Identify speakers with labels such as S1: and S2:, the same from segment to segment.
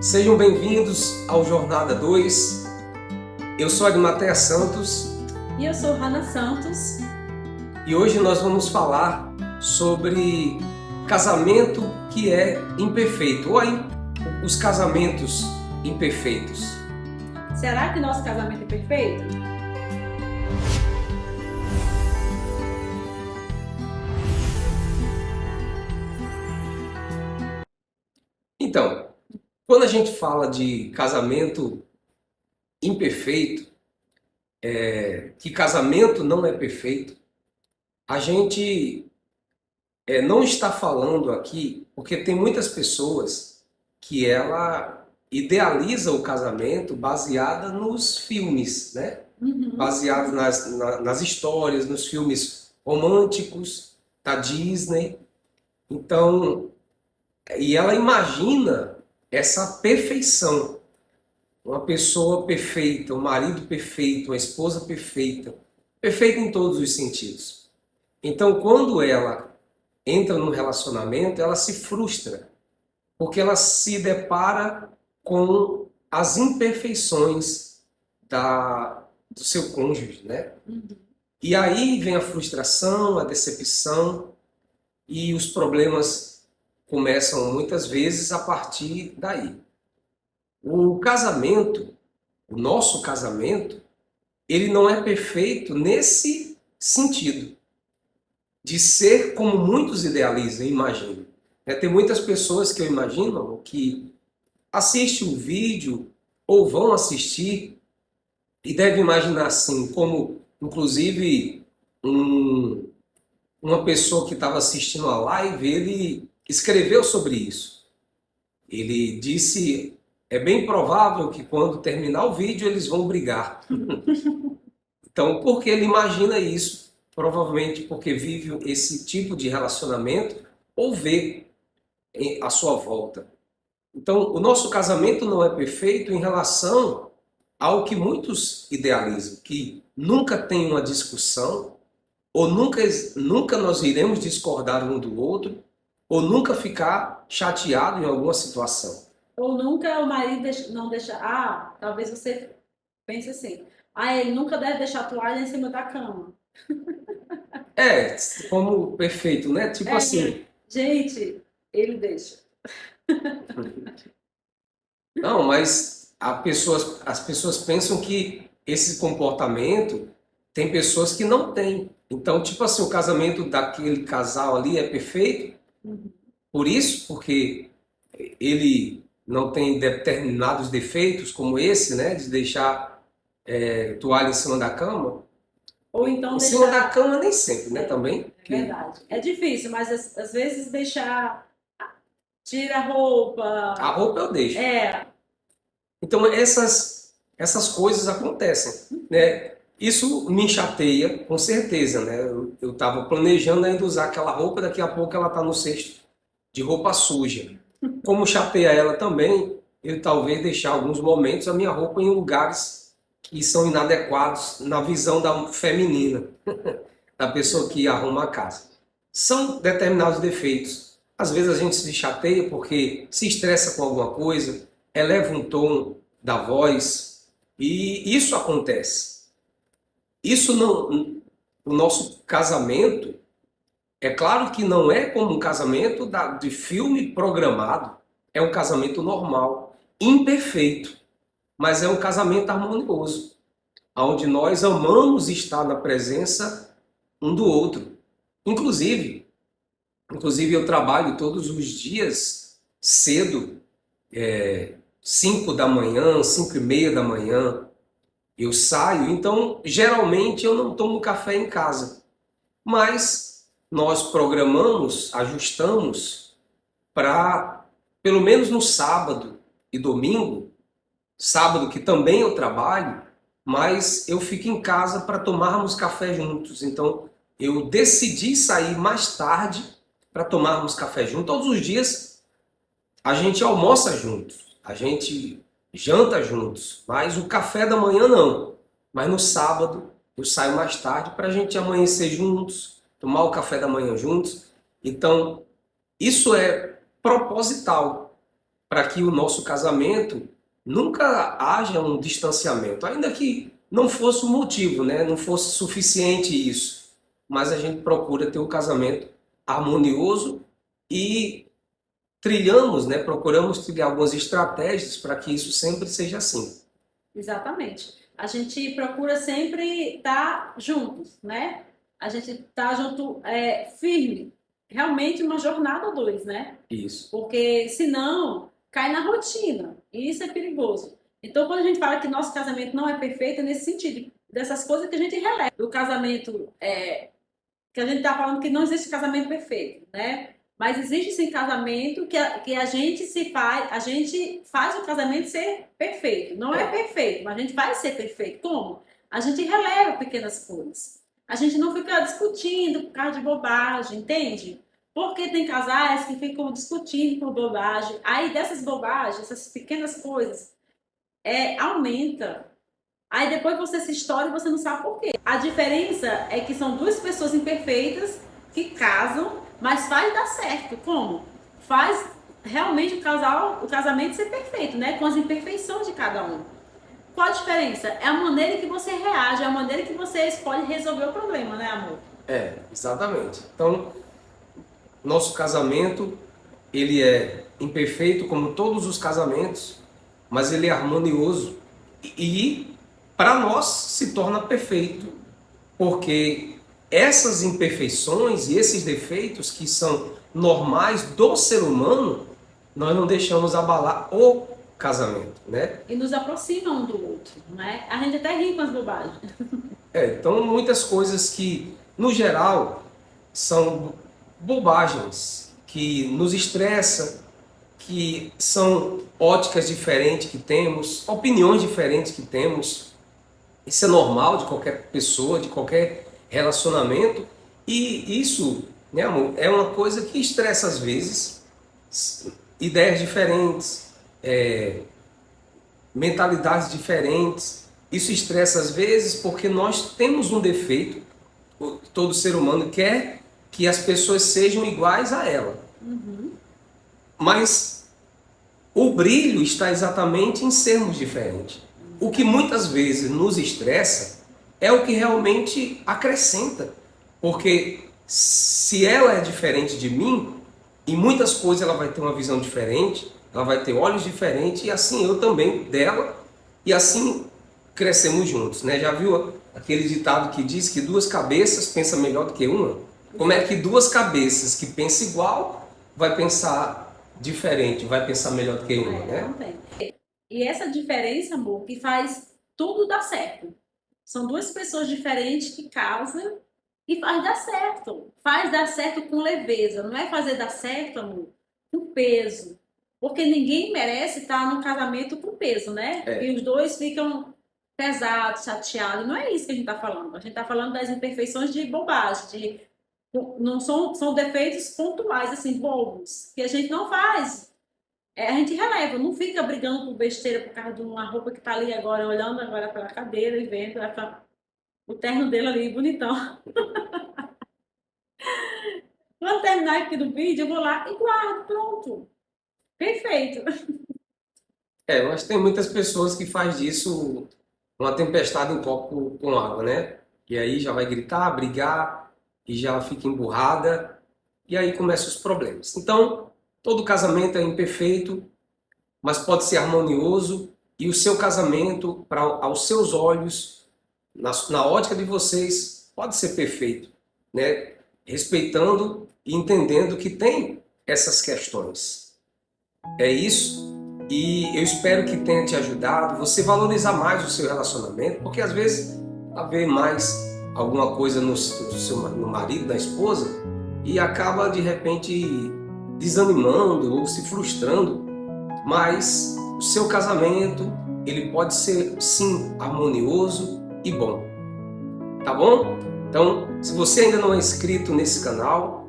S1: Sejam bem-vindos ao Jornada 2. Eu sou Arimatea Santos
S2: E eu sou Hannah Santos.
S1: e hoje nós vamos falar sobre casamento que é imperfeito, ou aí os casamentos imperfeitos.
S2: Será que nosso casamento é perfeito?
S1: Então, quando a gente fala de casamento imperfeito, que casamento não é perfeito, a gente não está falando aqui porque tem muitas pessoas que ela idealiza o casamento baseada nos filmes, né? Baseado nas histórias, nos filmes românticos da Disney. Então, e ela imagina essa perfeição. Uma pessoa perfeita, um marido perfeito, uma esposa perfeita. Perfeita em todos os sentidos. Então, quando ela entra num relacionamento, ela se frustra, porque ela se depara com as imperfeições do seu cônjuge, né? E aí vem a frustração, a decepção e os problemas começam muitas vezes a partir daí. O casamento, o nosso casamento, ele não é perfeito nesse sentido de ser como muitos idealizam e imaginam. Tem muitas pessoas que eu imagino que assistem o vídeo ou vão assistir e devem imaginar assim, como inclusive uma pessoa que estava assistindo a live, ele escreveu sobre isso. Ele disse, é bem provável que quando terminar o vídeo eles vão brigar. Então, por que ele imagina isso? Provavelmente porque vive esse tipo de relacionamento ou vê à sua volta. Então, o nosso casamento não é perfeito em relação ao que muitos idealizam, que nunca tem uma discussão, ou nunca nós iremos discordar um do outro, ou nunca ficar chateado em alguma situação.
S2: Ou nunca o marido não deixa. Talvez você pense assim. Ele nunca deve deixar a toalha em cima da cama.
S1: Como perfeito, né? Tipo assim.
S2: Gente, ele deixa.
S1: Não, mas as pessoas pensam que esse comportamento tem pessoas que não têm. Então, tipo assim, o casamento daquele casal ali é perfeito, por isso, porque ele não tem determinados defeitos como esse, né? De deixar toalha em cima da cama.
S2: Ou então
S1: Em
S2: deixar.
S1: cima da cama nem sempre, né? Também.
S2: É verdade. É difícil, mas às vezes deixar. Tira a roupa.
S1: A roupa eu deixo.
S2: É.
S1: Então essas coisas acontecem, né? Isso me chateia, com certeza, né? Eu estava planejando ainda usar aquela roupa, daqui a pouco ela está no cesto de roupa suja. Como chateia ela também, eu talvez deixar alguns momentos a minha roupa em lugares que são inadequados na visão da feminina, da pessoa que arruma a casa. São determinados defeitos. Às vezes a gente se chateia porque se estressa com alguma coisa, eleva um tom da voz, e isso acontece. Isso não, o nosso casamento, é claro que não é como um casamento de filme programado, é um casamento normal, imperfeito, mas é um casamento harmonioso, onde nós amamos estar na presença um do outro. Inclusive eu trabalho todos os dias cedo, 5 da manhã, 5 e meia da manhã, eu saio, então geralmente eu não tomo café em casa, mas nós programamos, ajustamos para, pelo menos no sábado e domingo, sábado que também eu trabalho, mas eu fico em casa para tomarmos café juntos, então eu decidi sair mais tarde para tomarmos café juntos. Todos os dias a gente almoça juntos, a gente janta juntos, mas o café da manhã não. Mas no sábado eu saio mais tarde para a gente amanhecer juntos, tomar o café da manhã juntos. Então, isso é proposital. para que o nosso casamento nunca haja um distanciamento, ainda que não fosse o motivo, né? Não fosse suficiente isso, mas a gente procura ter um casamento harmonioso e trilhamos, né? Procuramos trilhar algumas estratégias para que isso sempre seja assim.
S2: Exatamente. A gente procura sempre estar juntos, né? A gente tá junto, firme. Realmente uma jornada a dois, né?
S1: Isso.
S2: Porque senão cai na rotina. E isso é perigoso. Então, quando a gente fala que nosso casamento não é perfeito, é nesse sentido, dessas coisas que a gente releva. Do casamento, que a gente está falando que não existe casamento perfeito, né? Mas existe sim casamento que a gente faz o casamento ser perfeito. Não é perfeito, mas a gente vai ser perfeito. Como? A gente releva pequenas coisas. A gente não fica discutindo por causa de bobagem, entende? Porque tem casais que ficam discutindo por bobagem. Aí dessas bobagens, essas pequenas coisas, aumenta. Aí depois você se estoura e você não sabe por quê. A diferença é que são duas pessoas imperfeitas que casam, mas faz dar certo. Como? Faz realmente o casamento ser perfeito, né? Com as imperfeições de cada um. Qual a diferença? É a maneira que você reage, é a maneira que você escolhe resolver o problema, né, amor?
S1: Exatamente. Então, nosso casamento, ele é imperfeito como todos os casamentos, mas ele é harmonioso e para nós se torna perfeito, porque essas imperfeições e esses defeitos que são normais do ser humano, nós não deixamos abalar o casamento, né?
S2: E nos aproxima um do outro, né? A gente até ri com as bobagens.
S1: Então muitas coisas que, no geral, são bobagens, que nos estressa, que são óticas diferentes que temos, opiniões diferentes que temos. Isso é normal de qualquer pessoa, de qualquer relacionamento. E isso, né, amor, é uma coisa que estressa às vezes. Ideias diferentes, mentalidades diferentes. Isso estressa às vezes porque nós temos um defeito. Todo ser humano quer que as pessoas sejam iguais a ela. Mas o brilho está exatamente em sermos diferentes. O que muitas vezes nos estressa é o que realmente acrescenta. Porque se ela é diferente de mim, em muitas coisas ela vai ter uma visão diferente, ela vai ter olhos diferentes, e assim eu também dela, e assim crescemos juntos, né? Já viu aquele ditado que diz que duas cabeças pensam melhor do que uma? Como é que duas cabeças que pensam igual vai pensar diferente, vai pensar melhor do que uma, né?
S2: Não tem. E essa diferença, amor, que faz tudo dar certo. São duas pessoas diferentes que casam e faz dar certo. Faz dar certo com leveza. Não é fazer dar certo, amor, com peso. Porque ninguém merece estar num casamento com peso, né? E os dois ficam pesados, chateados. Não é isso que a gente está falando. A gente está falando das imperfeições de bobagem, não são defeitos pontuais, assim, bobos, que a gente não faz. A gente releva, não fica brigando por besteira por causa de uma roupa que tá ali agora, olhando agora pela cadeira e vendo o terno dele ali, bonitão. Quando terminar aqui do vídeo, eu vou lá e guardo, pronto. Perfeito.
S1: Mas tem muitas pessoas que faz disso uma tempestade em copo com água, né? E aí já vai gritar, brigar, e já fica emburrada, e aí começam os problemas. Então, todo casamento é imperfeito, mas pode ser harmonioso, e o seu casamento, aos seus olhos, na ótica de vocês, pode ser perfeito, né? Respeitando e entendendo que tem essas questões. É isso, e eu espero que tenha te ajudado você valorizar mais o seu relacionamento, porque às vezes haver mais alguma coisa no marido, na esposa, e acaba de repente desanimando ou se frustrando, mas o seu casamento ele pode ser sim harmonioso e bom, tá bom? Então, se você ainda não é inscrito nesse canal,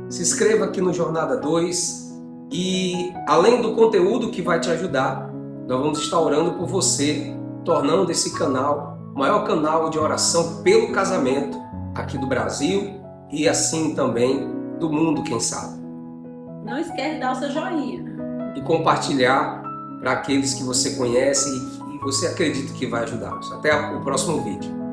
S1: se inscreva aqui no Jornada 2 e além do conteúdo que vai te ajudar, nós vamos estar orando por você, tornando esse canal o maior canal de oração pelo casamento aqui do Brasil e assim também do mundo, quem sabe.
S2: Não esquece de dar o seu joinha.
S1: e compartilhar para aqueles que você conhece e você acredita que vai ajudá-los. Até o próximo vídeo.